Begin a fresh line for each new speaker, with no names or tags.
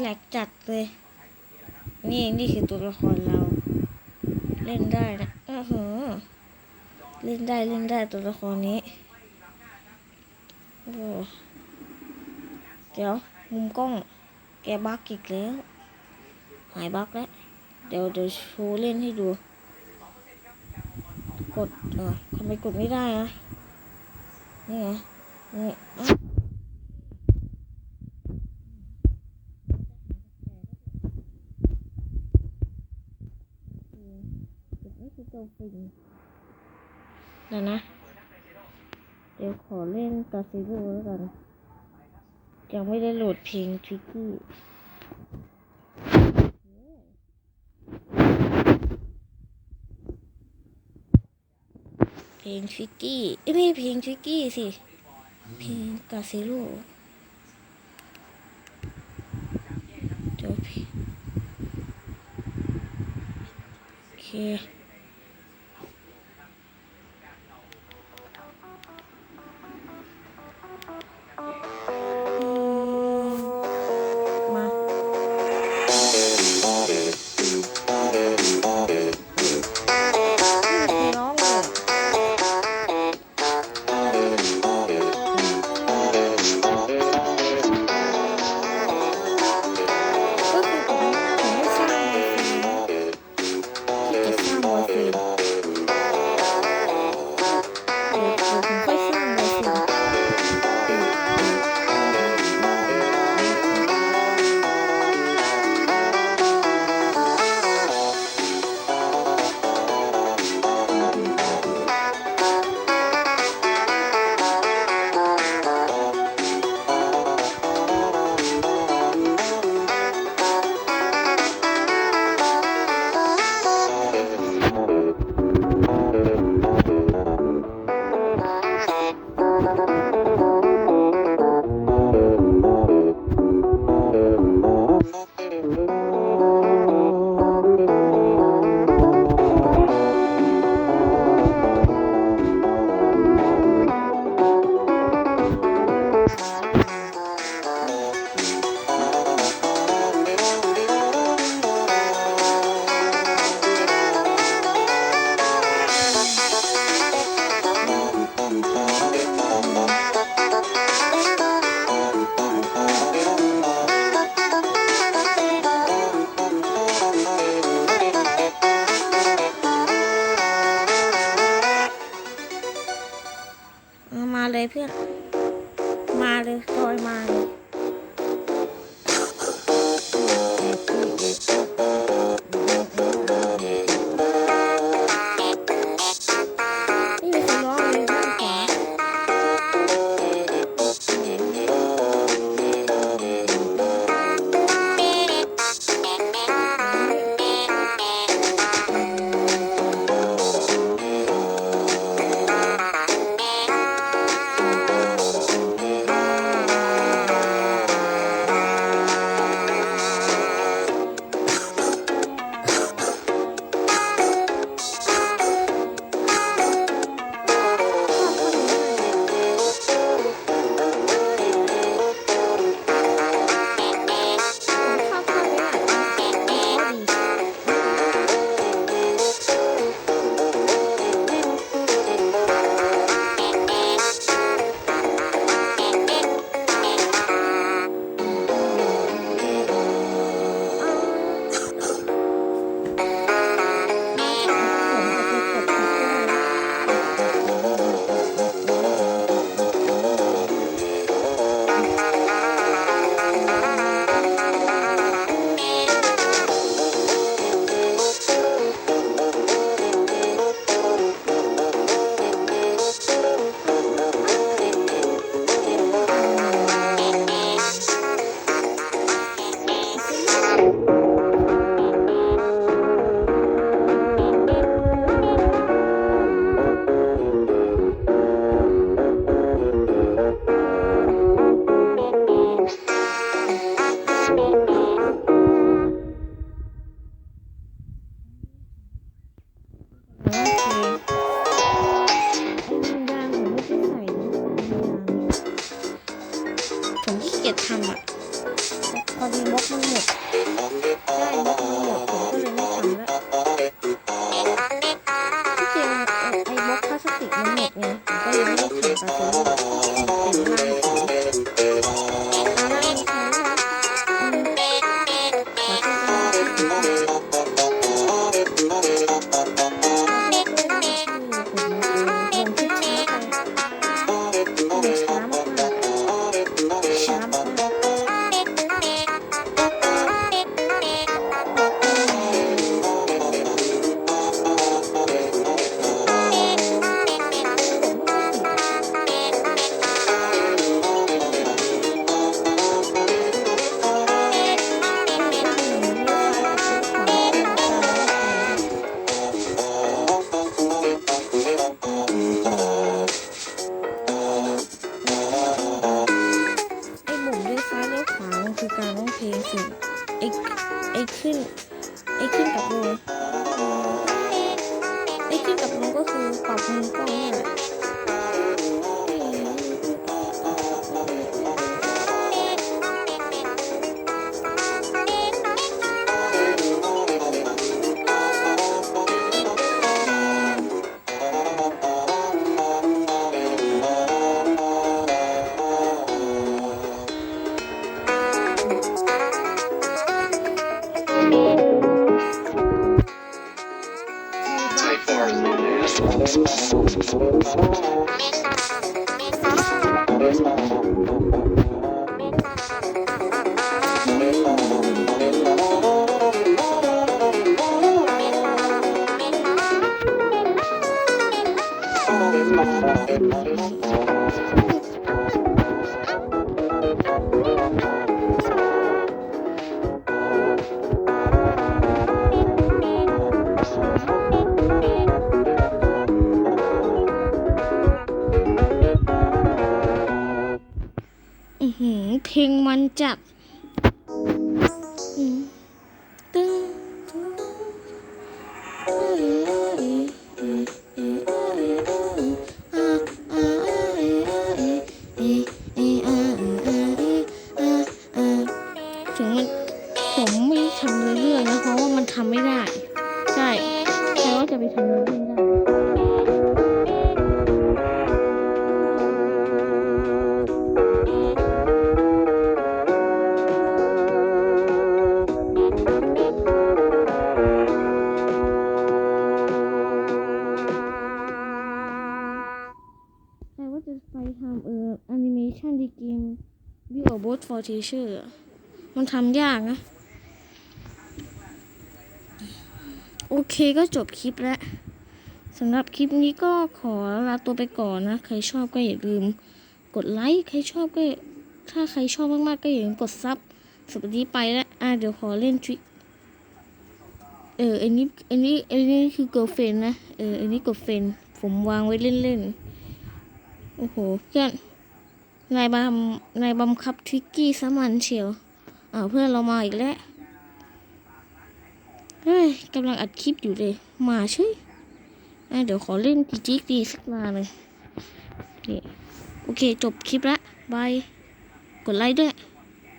แหลกจัดเลยนี่คือตัวละครเราเล่นได้นะเล่นได้ตัวละครนี้โอ้เดี๋ยวมุมกล้องแกบั๊กอีกแล้วหายบั๊กแล้วเดี๋ยวโชว์เล่นให้ดูกดทำไมกดไม่ได้อะนี่ไงนี่นี่คือตัวฟินเดี๋ยวนะเดี๋ยวขอเล่นกาซิโร่แล้วกันยังไม่ได้โหลดเพลงทริกกี้เพลงทริกกี้ไม่เพลงทริกกี้สิเพลงกาซิโร่จบโอเคมาเลยเพื่อนมาเลยทอยมาเลยผมขี้เกียจทำอ่ะพอ ดีบล็อกมันหมดใช่บล็อกมันหมดผมก็เลยไม่ทำแล้วที่จริงไอ้บล็อกพลาสติกมันหมดไงผมก็เลยไม่ได้ทำแต่ผมเป็นร่างคือการร้องเพลงสิไอ้ขึ้นกับลงก็คือปรับมือกล้องนี่แหละเพลงมันจัดถึงมันผมไม่ทำเรื่องนะเพราะว่ามันทำไม่ได้ใช่ว่าจะไปทำเรื่องได้ว่าจะไปทำแอนิเมชันในเกม Bot for Teacher มันทำยากนะโอเคก็จบคลิปแล้วสำหรับคลิปนี้ก็ขอลาตัวไปก่อนนะใครชอบก็อย่าลืมกดไลค์ใครชอบก็ถ้าใครชอบมากๆก็อย่าลืมกดซับสวัสดีไปแล้วเดี๋ยวขอเล่นทริคอันนี้คือ girlfriend นะอันนี้ girlfriend ผมวางไว้เล่นๆโอ้โหเพื่อนนายบังคับทริกกี้ซะมันเชียวเพื่อนเรามาอีกแล้วเฮ้ยกำลังอัดคลิปอยู่เลยมาใช่เดี๋ยวขอเล่นจีกดีสักมาเลยโอเคจบคลิปละบายกดไลค์ด้วย